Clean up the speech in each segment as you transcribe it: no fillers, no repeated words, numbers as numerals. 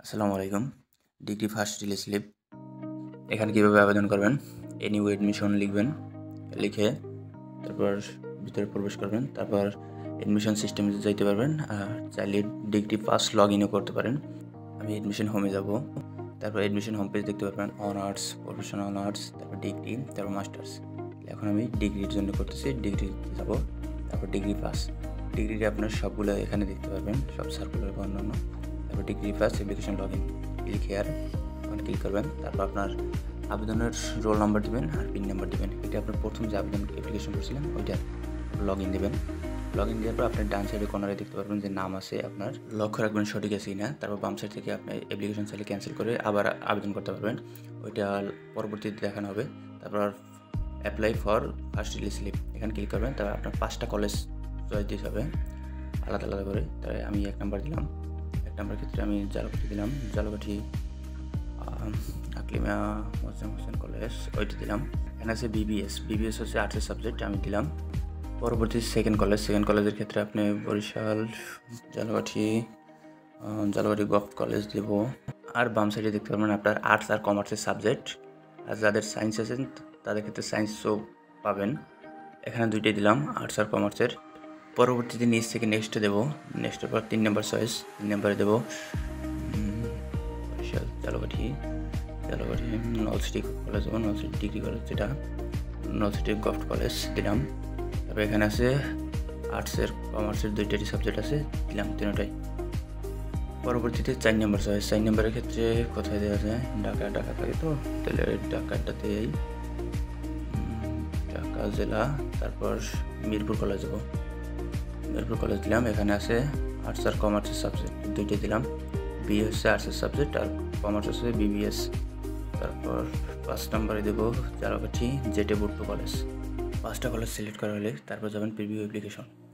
আসসালামু আলাইকুম। Degree first release slip এখানে কীভাবে আবেদন করবেন? নিউ এডমিশন লিখবেন, লিখে তারপর ভিতরে প্রবেশ করবেন, তারপর এডমিশন সিস্টেমে যাইতে পারবেন। আর চাইলে ডিগ্রি ফার্স্ট লগ ইনও করতে পারেন। আমি এডমিশন হোমে যাব, তারপর এডমিশন হোম পেজ দেখতে পারবেন, অনার্স, প্রফেশনাল আর্টস, তারপর ডিগ্রি, তারপর মাস্টার্স। এখন আমি ডিগ্রির জন্য করতেছি, ডিগ্রি যাব, তারপর ডিগ্রি পাস। ডিগ্রিটা আপনার সবগুলো এখানে দেখতে পারবেন, সব সার্কুলার বা অন্যান্য। তারপর degree first application log in, click here, ওখানে ক্লিক করবেন। তারপর আপনার আবেদনের রোল নাম্বার দেবেন আর পিন নাম্বার দেবেন। এটা আপনার প্রথম যে আবেদন অ্যাপ্লিকেশন করছিলেন ওইটার লগ ইন দেবেন। লগ ইন দেওয়ার পর আপনার ডান সাইডে কর্নারে দেখতে পারবেন যে নাম আছে, আপনার লক্ষ্য রাখবেন সঠিক আছে কিনা। তারপর বাম সাইড থেকে আপনি অ্যাপ্লিকেশন চাইলে ক্যান্সেল করে আবার আবেদন করতে পারবেন, ওইটা পরবর্তীতে দেখানো হবে। তারপর apply for first release slip, এখানে ক্লিক করবেন। তারপর আপনার 5টা কলেজ চয়েস দিতে হবে আলাদা আলাদা করে। তাই আমি 1 নাম্বার দিলাম, 1 নাম্বার ক্ষেত্রে আমি জালকাঠি দিলাম, জালকাঠি আকলিমা মোজাম হোসেন কলেজ ওইটি দিলাম। এখানে আছে বিবিএস হচ্ছে আর্টসের সাবজেক্ট, আমি দিলাম। পরবর্তী সেকেন্ড কলেজের ক্ষেত্রে আপনি বরিশাল জালকাঠি গভর্নমেন্ট কলেজ দেব। আর বাম সাইডে দেখতে পারবেন আপনার আর্টস আর কমার্সের সাবজেক্ট, আর যাদের সায়েন্স আছেন তাদের ক্ষেত্রে সায়েন্সও পাবেন। এখানে 2টাই দিলাম, আর্টস আর কমার্সের। পরবর্তীতে নিচ থেকে নেক্সটে দেবো, নেক্সটের পর 3 নাম্বার চয়েস, 3 নাম্বারে দেবো বরিশাল জালকাঠি নলসিটি কলেজ দেবো, নলসিটি ডিগ্রি কলেজ, যেটা নলসিটি গভর্নমেন্ট কলেজ দিলাম। তারপর এখানে আছে আর্টসের কমার্সের 2টারই সাবজেক্ট আছে, দিলাম 3টাই। পরবর্তীতে 4 নাম্বার চয়েস, 4 নাম্বারের ক্ষেত্রে কোথায় দেওয়া যায়? ঢাকা থাকে তো, তাহলে ঢাকাটাতেই ঢাকা জেলা। তারপর মিরপুর কলেজ দেবো, মিরপুর কলেজ দিলাম। এখানে আছে আর্টস আর কমার্সের সাবজেক্ট 2টাই দিলাম। বি হচ্ছে আর্টসের সাবজেক্ট আর কমার্স হচ্ছে বিবিএস। তারপর 5 নাম্বারে দেবো জালকাঠি জেটে বুট্টু কলেজ। 5টা কলেজ সিলেক্ট করা হলে তারপর যাবেন প্রিভিউ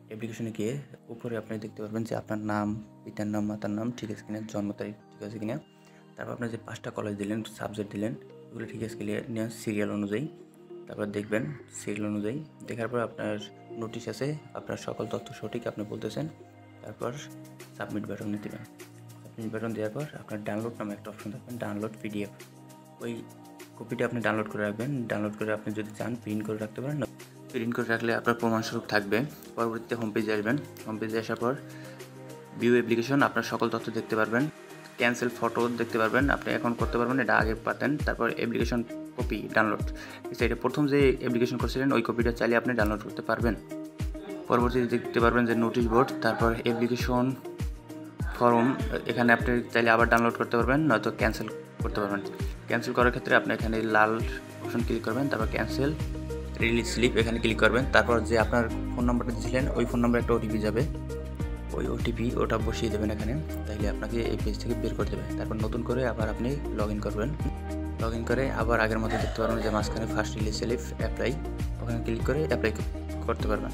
অ্যাপ্লিকেশনে গিয়ে উপরে আপনি দেখতে পারবেন যে আপনার নাম, পিতার নাম, মাতার নাম ঠিক আছে কিনা, জন্ম তারিখ ঠিক আছে কিনা। তারপর আপনার যে 5টা কলেজ দিলেন, সাবজেক্ট দিলেন, ওগুলো ঠিক আছে কিনা সিরিয়াল অনুযায়ী। তারপর দেখবেন সিরিয়াল অনুযায়ী, দেখার পর আপনার নোটিশ আছে, আপনার সকল তথ্য সঠিক আপনি বলতেছেন। তারপর সাবমিট বাটনে দেবেন। সাবমিট বাটন দেওয়ার পর আপনার ডাউনলোড নামে একটা অপশন থাকবেন, ডাউনলোড পিডিএফ। ওই কপিটা আপনি ডাউনলোড করে রাখবেন। ডাউনলোড করে আপনি যদি চান প্রিন্ট করে রাখতে পারেন, প্রিন্ট করে রাখলে আপনার প্রমাণস্বরূপ থাকবে। পরবর্তীতে হোম পেজে আসবেন, হোম পেজে আসার পর ভিউ অ্যাপ্লিকেশন, আপনার সকল তথ্য দেখতে পারবেন। ক্যান্সেল ফটো দেখতে পারবেন, আপনি এখন করতে পারবেন, এটা আগে পাতেন। তারপর অ্যাপ্লিকেশন কপি ডাউনলোড, এটা প্রথম যে অ্যাপ্লিকেশন করছিলেন ওই কপিটা চাইলে আপনি ডাউনলোড করতে পারবেন। পরবর্তীতে দেখতে পারবেন যে নোটিশ বোর্ড, তারপর অ্যাপ্লিকেশন ফর্ম, এখানে আপনি চাইলে আবার ডাউনলোড করতে পারবেন, নয়তো ক্যান্সেল করতে পারবেন। ক্যান্সেল করার ক্ষেত্রে আপনি এখানে লাল অপশন ক্লিক করবেন, তারপর ক্যান্সেল রিলিজ স্লিপ এখানে ক্লিক করবেন। তারপর যে আপনার ফোন নাম্বারটা দিয়েছিলেন ওই ফোন নাম্বারে একটা ওটিপি যাবে, ওই ওটা বসিয়ে দেবেন এখানে, তাইলে আপনাকে এই পেজ থেকে বের করে দেবে। তারপর নতুন করে আবার আপনি লগ ইন করবেন। লগ ইন করে আবার আগের মতো দেখতে পারবেন যে মাঝখানে ফার্স্ট রিলিজ স্লিপ অ্যাপ্লাই, ওখানে ক্লিক করে অ্যাপ্লাই করতে পারবেন।